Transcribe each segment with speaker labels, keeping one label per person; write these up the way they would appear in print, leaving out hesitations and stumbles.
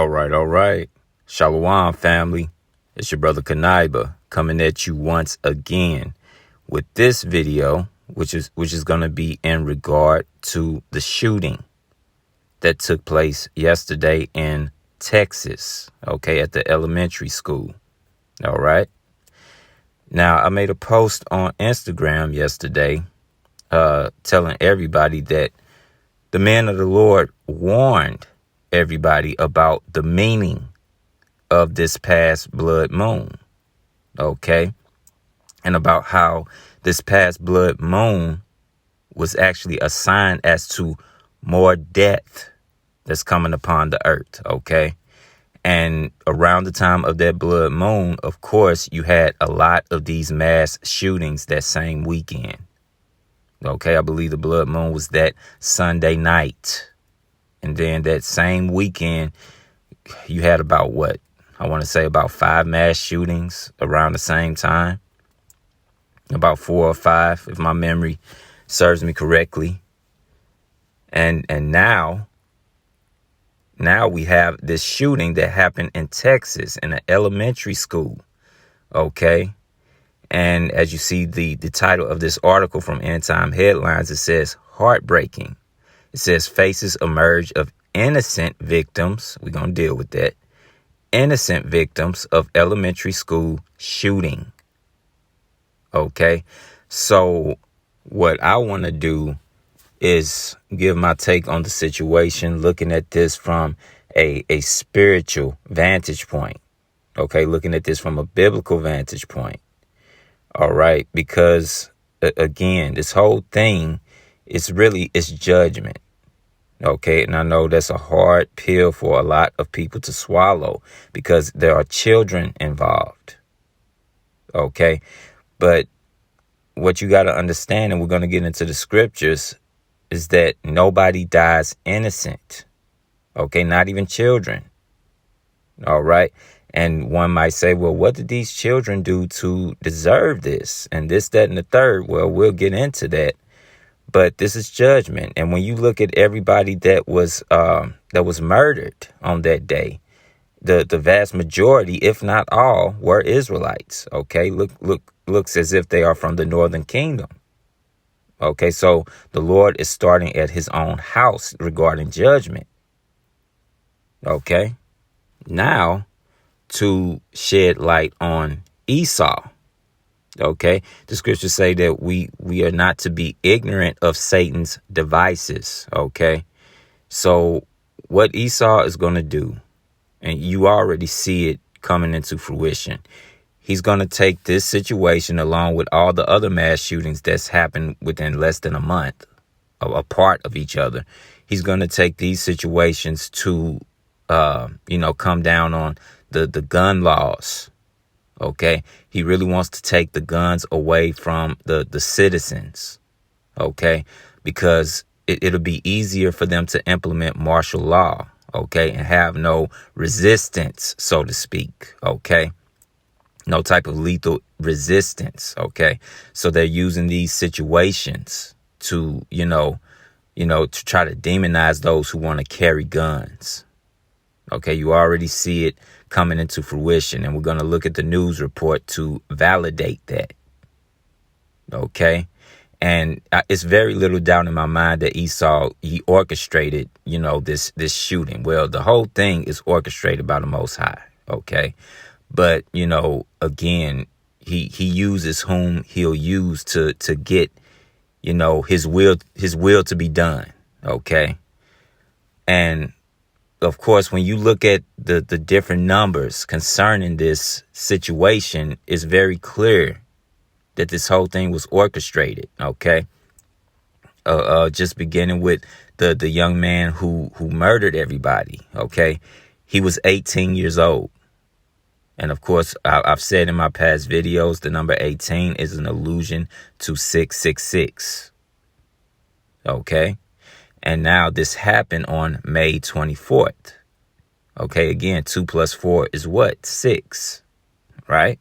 Speaker 1: All right. Shalom, family. It's your brother Kanaiba coming at you once again with this video, which is going to be in regard to the shooting that took place yesterday in Texas, okay, at the elementary school. All right. Now, I made a post on Instagram yesterday telling everybody that the man of the Lord warned everybody about the meaning of this past blood moon, okay? And about how this past blood moon was actually a sign as to more death that's coming upon the earth, okay? And around the time of that blood moon, of course, you had a lot of these mass shootings that same weekend. Okay, I believe the blood moon was that Sunday night. And then that same weekend, you had about about 5 mass shootings around the same time. About 4 or 5, if my memory serves me correctly. And now we have this shooting that happened in Texas in an elementary school. Okay. And as you see the title of this article from End Time Headlines, it says heartbreaking. It says faces emerge of innocent victims. We're going to deal with that. Innocent victims of elementary school shooting. Okay. So what I want to do is give my take on the situation, looking at this from a spiritual vantage point. Okay. Looking at this from a biblical vantage point. All right. Because again, this whole thing it's judgment. OK, and I know that's a hard pill for a lot of people to swallow because there are children involved. OK, but what you got to understand, and we're going to get into the scriptures, is that nobody dies innocent. OK, not even children. All right. And one might say, well, what did these children do to deserve this? And this, that, and the third. Well, we'll get into that. But this is judgment. And when you look at everybody that was murdered on that day, the vast majority, if not all, were Israelites. OK, looks as if they are from the northern kingdom. OK, so the Lord is starting at his own house regarding judgment. OK, now to shed light on Esau. Okay, the scriptures say that we are not to be ignorant of Satan's devices. Okay, so what Esau is going to do, and you already see it coming into fruition, he's going to take this situation along with all the other mass shootings that's happened within less than a month apart of each other. He's going to take these situations to, come down on the gun laws. OK, he really wants to take the guns away from the citizens. OK, because it'll be easier for them to implement martial law. OK, and have no resistance, so to speak. OK, no type of lethal resistance. OK, so they're using these situations to, to try to demonize those who want to carry guns. OK, you already see it coming into fruition, and we're going to look at the news report to validate that. OK, and it's very little doubt in my mind that Esau, he orchestrated, this shooting. Well, the whole thing is orchestrated by the Most High. OK, but, again, he uses whom he'll use to get, his will to be done. OK, and of course, when you look at the different numbers concerning this situation, it's very clear that this whole thing was orchestrated. OK, just beginning with the young man who murdered everybody. OK, he was 18 years old. And of course, I've said in my past videos, the number 18 is an allusion to 666. OK. And now this happened on May 24th. OK, again, 2 + 4 is what? 6. Right.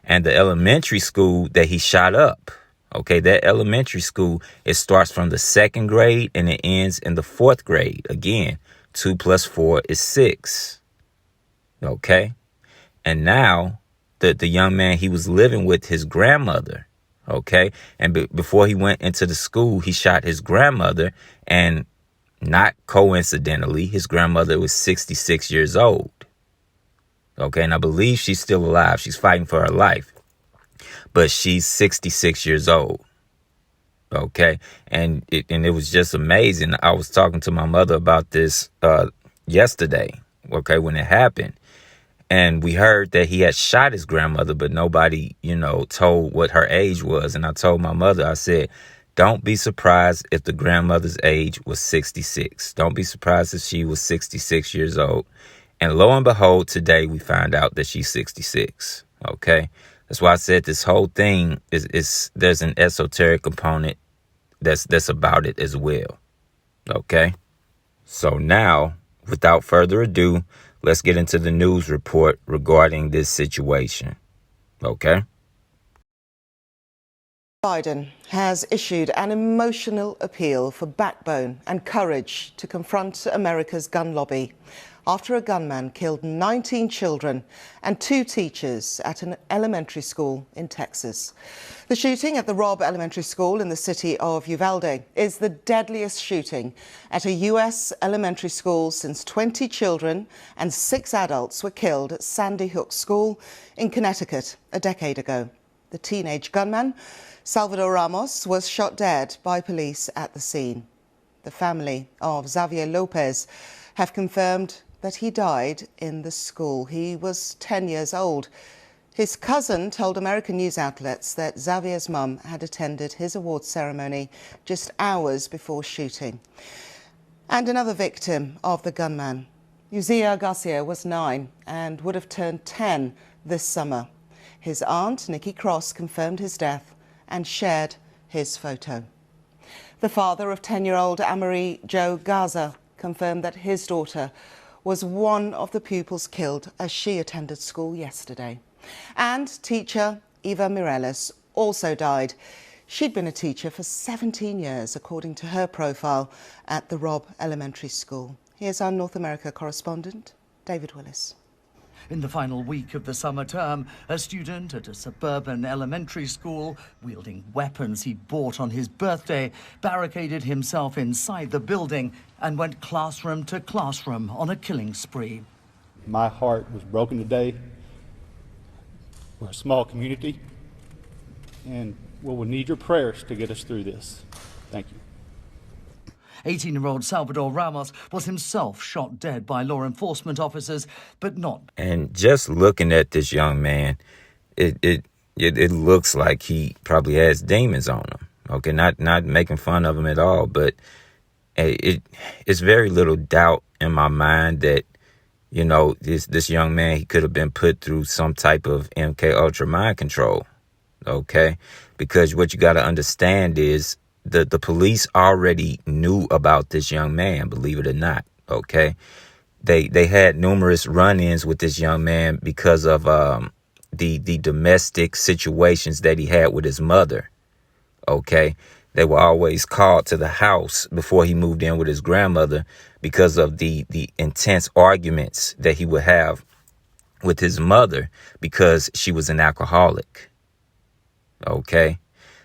Speaker 1: And the elementary school that he shot up. OK, that elementary school, it starts from the 2nd grade and it ends in the 4th grade. Again, 2 plus 4 is 6. Okay. And now the young man, he was living with his grandmother. Okay. And before he went into the school, he shot his grandmother. And not coincidentally, his grandmother was 66 years old. Okay. And I believe she's still alive. She's fighting for her life. But she's 66 years old. Okay. And it was just amazing. I was talking to my mother about this yesterday. Okay. When it happened. And we heard that he had shot his grandmother, but nobody, told what her age was. And I told my mother, I said, don't be surprised if the grandmother's age was 66. Don't be surprised if she was 66 years old. And lo and behold, today we find out that she's 66. Okay. That's why I said this whole thing is there's an esoteric component that's about it as well. Okay. So now, without further ado, let's get into the news report regarding this situation. Okay.
Speaker 2: Biden has issued an emotional appeal for backbone and courage to confront America's gun lobby after a gunman killed 19 children and 2 teachers at an elementary school in Texas. The shooting at the Robb Elementary School in the city of Uvalde is the deadliest shooting at a U.S. elementary school since 20 children and 6 adults were killed at Sandy Hook School in Connecticut a decade ago. The teenage gunman, Salvador Ramos, was shot dead by police at the scene. The family of Xavier Lopez have confirmed that he died in the school. He was 10 years old. His cousin told American news outlets that Xavier's mum had attended his awards ceremony just hours before shooting. And another victim of the gunman, Uzziah Garcia, was 9 and would have turned 10 this summer. His aunt, Nikki Cross, confirmed his death and shared his photo. The father of 10-year-old Amerie Jo Garza confirmed that his daughter was one of the pupils killed as she attended school yesterday. And teacher Eva Mireles also died. She'd been a teacher for 17 years, according to her profile at the Robb Elementary School. Here's our North America correspondent, David Willis.
Speaker 3: In the final week of the summer term, a student at a suburban elementary school, wielding weapons he'd bought on his birthday, barricaded himself inside the building and went classroom to classroom on a killing spree.
Speaker 4: My heart was broken today. We're a small community, and we'll need your prayers to get us through this. Thank you.
Speaker 3: 18-year-old Salvador Ramos was himself shot dead by law enforcement officers, but not.
Speaker 1: And just looking at this young man, it looks like he probably has demons on him. Okay, not making fun of him at all, but it's very little doubt in my mind that, this young man, he could have been put through some type of MK Ultra mind control. Okay, because what you got to understand is the police already knew about this young man, believe it or not. Okay, they had numerous run-ins with this young man because of the domestic situations that he had with his mother. Okay, they were always called to the house before he moved in with his grandmother because of the intense arguments that he would have with his mother because she was an alcoholic. Okay,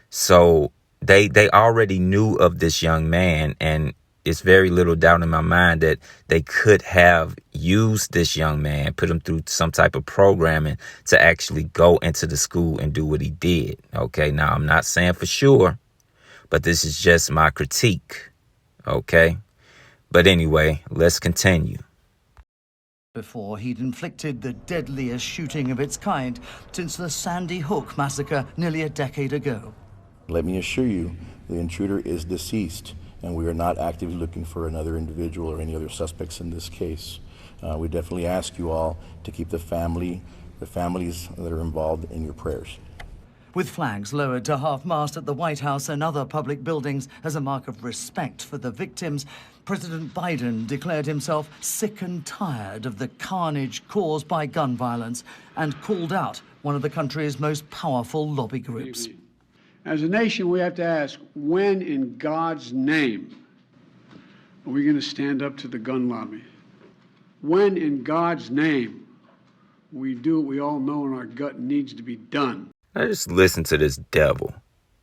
Speaker 1: so they already knew of this young man, and it's very little doubt in my mind that they could have used this young man, put him through some type of programming to actually go into the school and do what he did. Okay, now I'm not saying for sure, but this is just my critique. Okay, but anyway, let's continue.
Speaker 3: Before he'd inflicted the deadliest shooting of its kind since the Sandy Hook massacre nearly a decade ago.
Speaker 5: Let me assure you, the intruder is deceased, and we are not actively looking for another individual or any other suspects in this case. We definitely ask you all to keep the families that are involved in your prayers.
Speaker 3: With flags lowered to half-mast at the White House and other public buildings as a mark of respect for the victims, President Biden declared himself sick and tired of the carnage caused by gun violence and called out one of the country's most powerful lobby groups.
Speaker 6: As a nation, we have to ask, when in God's name are we going to stand up to the gun lobby? When, in God's name, we do what we all know in our gut needs to be done?
Speaker 1: Now just listen to this devil.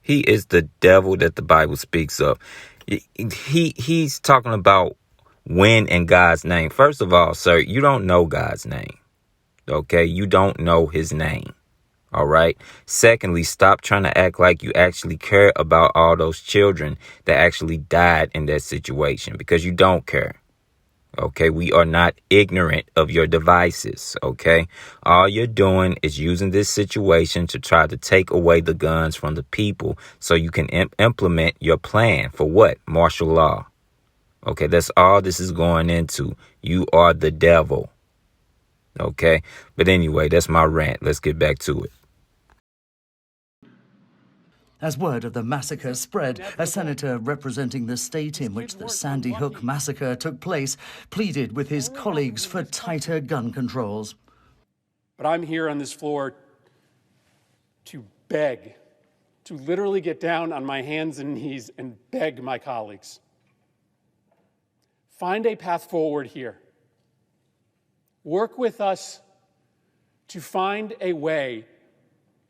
Speaker 1: He is the devil that the Bible speaks of. He's talking about when in God's name. First of all, sir, you don't know God's name. Okay, you don't know his name. All right. Secondly, stop trying to act like you actually care about all those children that actually died in that situation, because you don't care. OK, we are not ignorant of your devices. OK, all you're doing is using this situation to try to take away the guns from the people so you can implement your plan for what? Martial law. OK, that's all this is going into. You are the devil. OK, but anyway, that's my rant. Let's get back to it.
Speaker 3: As word of the massacre spread, a senator representing the state in which the Sandy Hook massacre took place pleaded with his colleagues for tighter gun controls.
Speaker 7: But I'm here on this floor to beg, to literally get down on my hands and knees and beg my colleagues. Find a path forward here. Work with us to find a way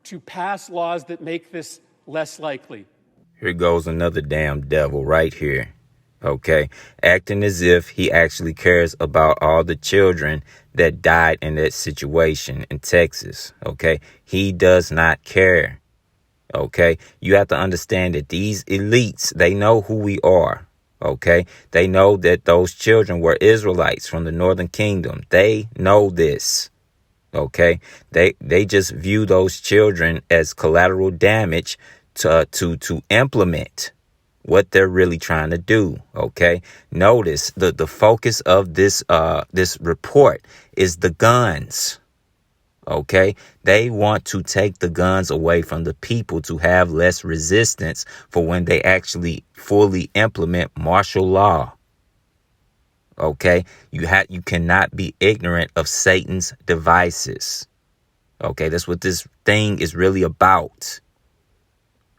Speaker 7: to pass laws that make this less likely.
Speaker 1: Here goes another damn devil right here. OK, acting as if he actually cares about all the children that died in that situation in Texas. OK, he does not care. OK, you have to understand that these elites, they know who we are. OK, they know that those children were Israelites from the Northern Kingdom. They know this. OK, they just view those children as collateral damage to implement what they're really trying to do. OK, notice the focus of this report is the guns. OK, they want to take the guns away from the people to have less resistance for when they actually fully implement martial law. OK, you cannot be ignorant of Satan's devices. OK, that's what this thing is really about.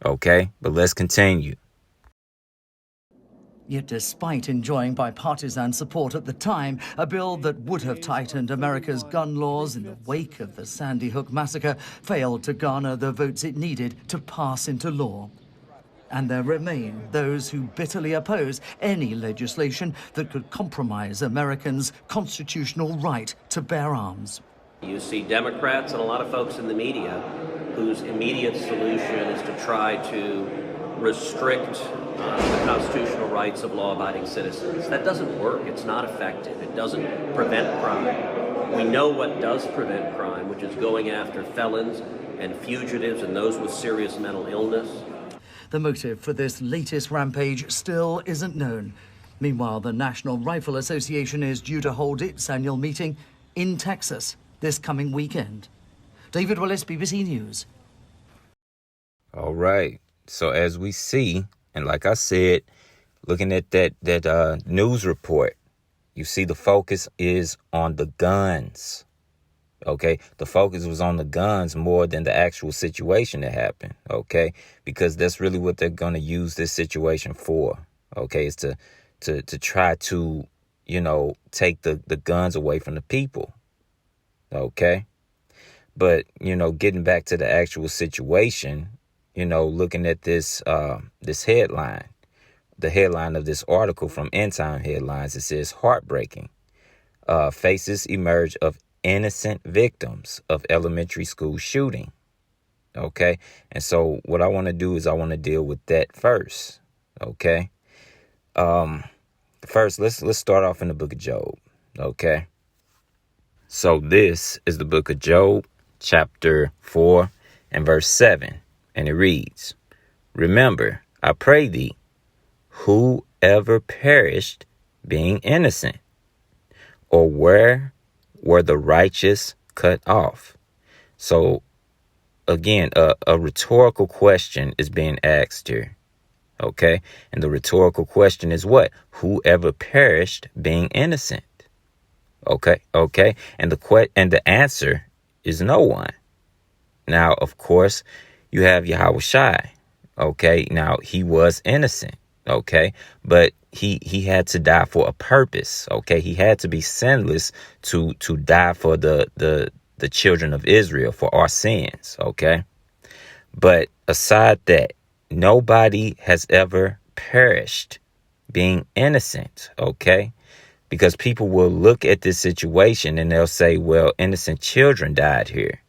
Speaker 1: OK, but let's continue.
Speaker 3: Yet despite enjoying bipartisan support at the time, a bill that would have tightened America's gun laws in the wake of the Sandy Hook massacre failed to garner the votes it needed to pass into law. And there remain those who bitterly oppose any legislation that could compromise Americans' constitutional right to bear arms.
Speaker 8: You see Democrats and a lot of folks in the media whose immediate solution is to try to restrict the constitutional rights of law-abiding citizens. That doesn't work. It's not effective. It doesn't prevent crime. We know what does prevent crime, which is going after felons and fugitives and those with serious mental illness.
Speaker 3: The motive for this latest rampage still isn't known. Meanwhile, the National Rifle Association is due to hold its annual meeting in Texas this coming weekend. David Willis, BBC News.
Speaker 1: All right. So as we see, and like I said, looking at that news report, you see the focus is on the guns. OK, the focus was on the guns more than the actual situation that happened. OK, because that's really what they're going to use this situation for. OK, is to try to, take the guns away from the people. OK, but, getting back to the actual situation, looking at this headline, the headline of this article from End Time Headlines, it says heartbreaking. Faces emerge of innocent victims of elementary school shooting. OK, and so what I want to do is I want to deal with that first. OK, first let's start off in the book of Job. OK, so this is the book of Job, chapter 4 and verse 7, and it reads, "Remember, I pray thee, whoever perished being innocent, or where were the righteous cut off?" So again, a rhetorical question is being asked here. OK, and the rhetorical question is what? Whoever perished being innocent. OK, and the answer is no one. Now, of course, you have Yahweh Shai. OK, now he was innocent. Okay. But he had to die for a purpose. Okay. He had to be sinless to die for the children of Israel, for our sins. Okay. But aside that, nobody has ever perished being innocent. Okay. Because people will look at this situation and they'll say, well, innocent children died here.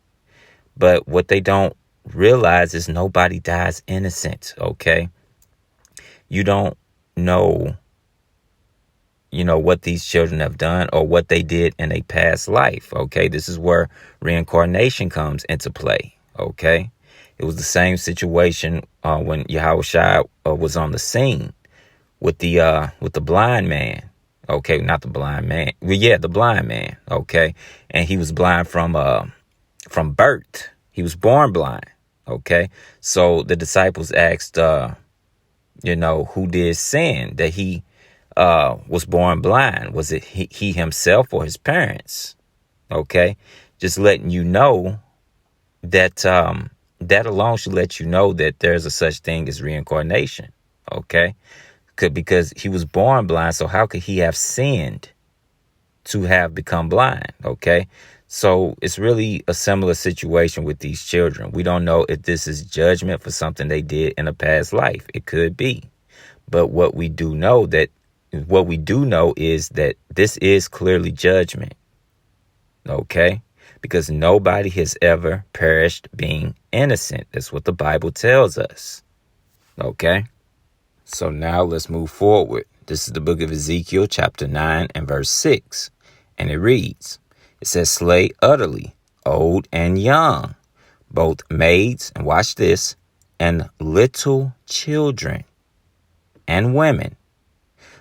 Speaker 1: But what they don't realize is nobody dies innocent. Okay. You don't know, what these children have done or what they did in a past life. Okay. This is where reincarnation comes into play. Okay. It was the same situation when Yahushua was on the scene with the blind man. Okay, not the blind man. Well, yeah, the blind man. Okay, and he was blind from birth. He was born blind. Okay, so the disciples asked, who did sin that he was born blind? Was it he himself or his parents? Okay, just letting you know that that alone should let you know that there's a such thing as reincarnation. Okay. Because he was born blind, so how could he have sinned to have become blind? Okay, so it's really a similar situation with these children. We don't know if this is judgment for something they did in a past life. It could be, but what we do know is that this is clearly judgment. Okay, because nobody has ever perished being innocent. That's what the Bible tells us. Okay. So now let's move forward. This is the book of Ezekiel, chapter 9 and verse 6. And it reads, it says, slay utterly, old and young, both maids, and watch this, and little children and women.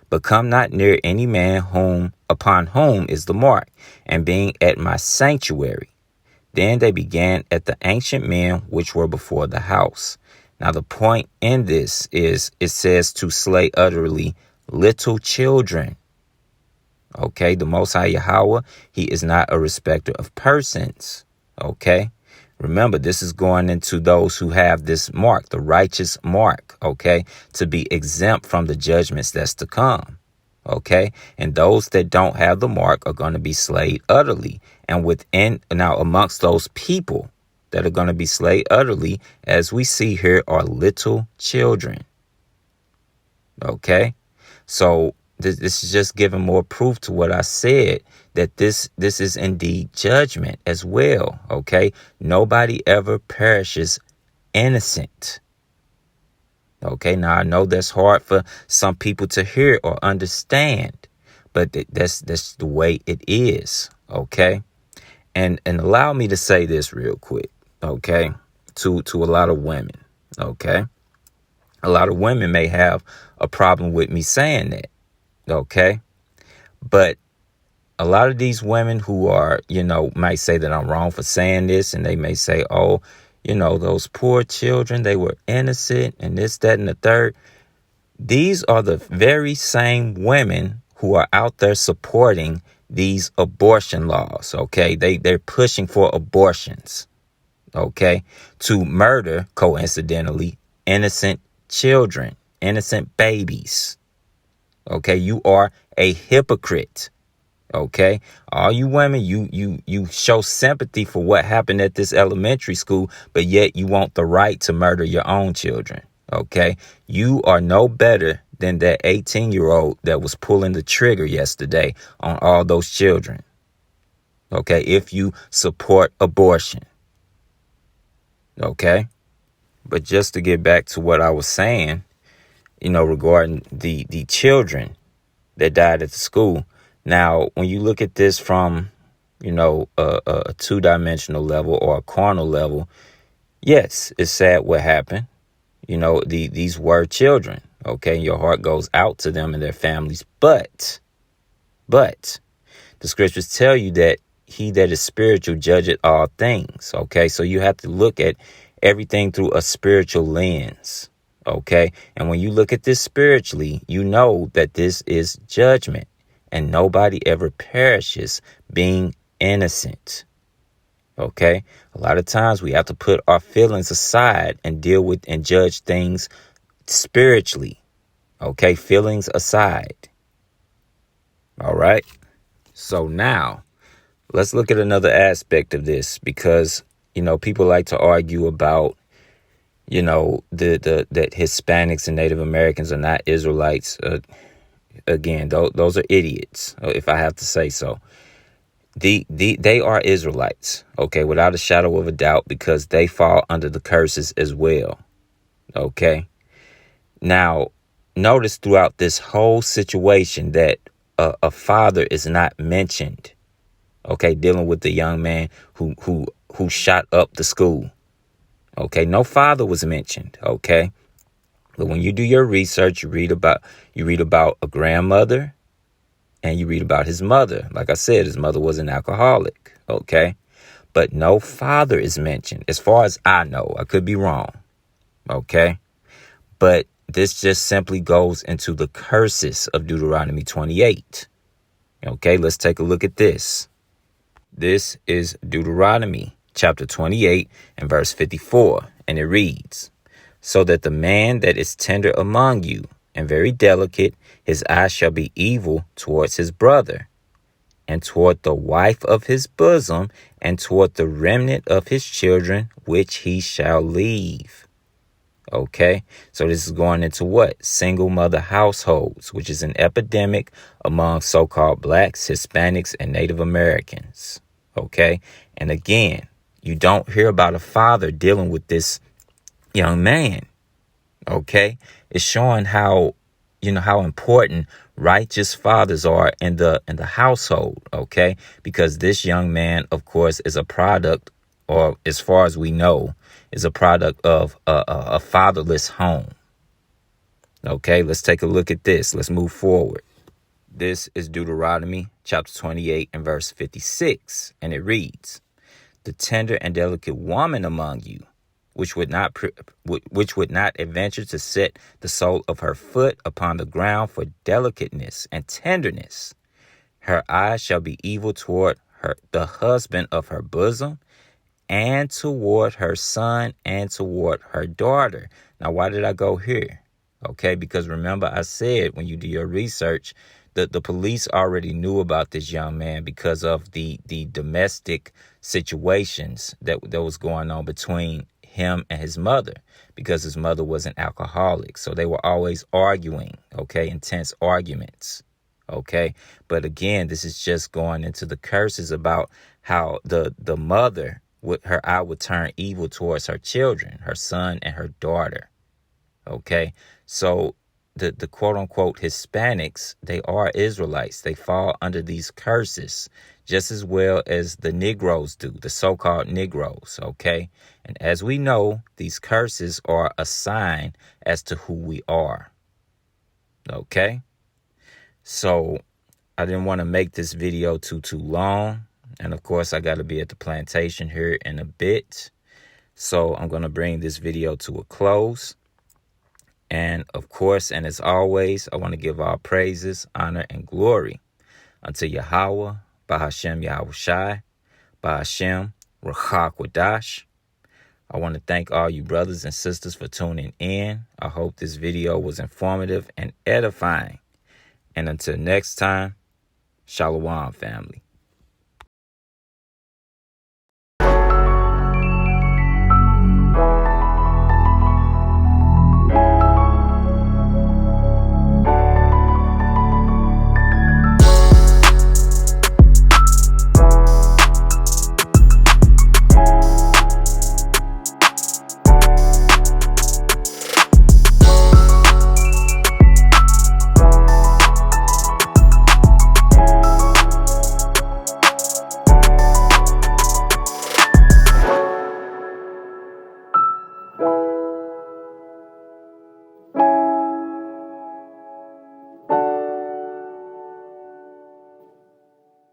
Speaker 1: But come not near any man upon whom is the mark, and being at my sanctuary. Then they began at the ancient men which were before the house. Now, the point in this is it says to slay utterly little children. Okay, the Most High Yahweh, he is not a respecter of persons. Okay, remember, this is going into those who have this mark, the righteous mark. Okay, to be exempt from the judgments that's to come. Okay, and those that don't have the mark are going to be slayed utterly. And now amongst those people that are going to be slayed utterly, as we see here, are little children. Okay, so this is just giving more proof to what I said, that this is indeed judgment as well. Okay, nobody ever perishes innocent. Okay, now I know that's hard for some people to hear or understand, but that's the way it is. Okay, and allow me to say this real quick. Okay, to a lot of women. Okay, a lot of women may have a problem with me saying that. Okay, but a lot of these women who are, might say that I'm wrong for saying this, and they may say, oh, those poor children, they were innocent and this, that, and the third. These are the very same women who are out there supporting these abortion laws. Okay, they're pushing for abortions. Okay, to murder, coincidentally, innocent children, innocent babies. Okay, you are a hypocrite. Okay, all you women, you show sympathy for what happened at this elementary school, but yet you want the right to murder your own children. Okay, you are no better than that 18-year-old that was pulling the trigger yesterday on all those children. Okay, if you support abortion. Okay, but just to get back to what I was saying, regarding the children that died at the school. Now, when you look at this from, a two-dimensional level or a carnal level, yes, it's sad what happened. These were children. Okay, your heart goes out to them and their families. But the scriptures tell you that he that is spiritual judgeth all things. Okay, so you have to look at everything through a spiritual lens. Okay, and when you look at this spiritually, you know that this is judgment, and nobody ever perishes being innocent. Okay, a lot of times we have to put our feelings aside and deal with and judge things spiritually. Okay, feelings aside. All right. So now let's look at another aspect of this, because, people like to argue about, that Hispanics and Native Americans are not Israelites. Again, those are idiots, if I have to say so. They are Israelites, okay, without a shadow of a doubt, because they fall under the curses as well. Okay. Now, notice throughout this whole situation that a father is not mentioned. Okay, dealing with the young man who shot up the school. Okay, no father was mentioned. Okay, but when you do your research, you read about a grandmother, and you read about his mother. Like I said, his mother was an alcoholic. Okay, but no father is mentioned, as far as I know. I could be wrong. Okay, but this just simply goes into the curses of Deuteronomy 28. Okay, let's take a look at this. This is Deuteronomy chapter 28 and verse 54, and it reads, "So that the man that is tender among you and very delicate, his eye shall be evil towards his brother, and toward the wife of his bosom, and toward the remnant of his children, which he shall leave." Okay, so this is going into what? Single mother households, which is an epidemic among so-called blacks, Hispanics, and Native Americans. Okay, and again, you don't hear about a father dealing with this young man. Okay, it's showing how important righteous fathers are in the household. Okay, because this young man, of course, is a product, or as far as we know, is a product of a fatherless home. Okay, let's take a look at this. Let's move forward. This is Deuteronomy chapter 28 and verse 56, and it reads, "The tender and delicate woman among you, which would not adventure to set the sole of her foot upon the ground for delicateness and tenderness, her eye shall be evil toward the husband of her bosom, and toward her son, and toward her daughter." Now, why did I go here? Okay, because remember I said when you do your research, the police already knew about this young man because of the domestic situations that was going on between him and his mother, because his mother was an alcoholic. So they were always arguing, okay, intense arguments. Okay, but again, this is just going into the curses about how the mother, her eye would turn evil towards her children, her son and her daughter. Okay, so the quote unquote Hispanics, they are Israelites. They fall under these curses just as well as the Negroes do, the so-called Negroes. Okay, and as we know, these curses are a sign as to who we are. Okay, so I didn't want to make this video too long. And of course, I got to be at the plantation here in a bit. So I'm going to bring this video to a close. And of course, and as always, I want to give all praises, honor, and glory unto Yahweh, Bahashem Yahushai, Bahashem Ruach Wadash. I want to thank all you brothers and sisters for tuning in. I hope this video was informative and edifying. And until next time, Shalom, family.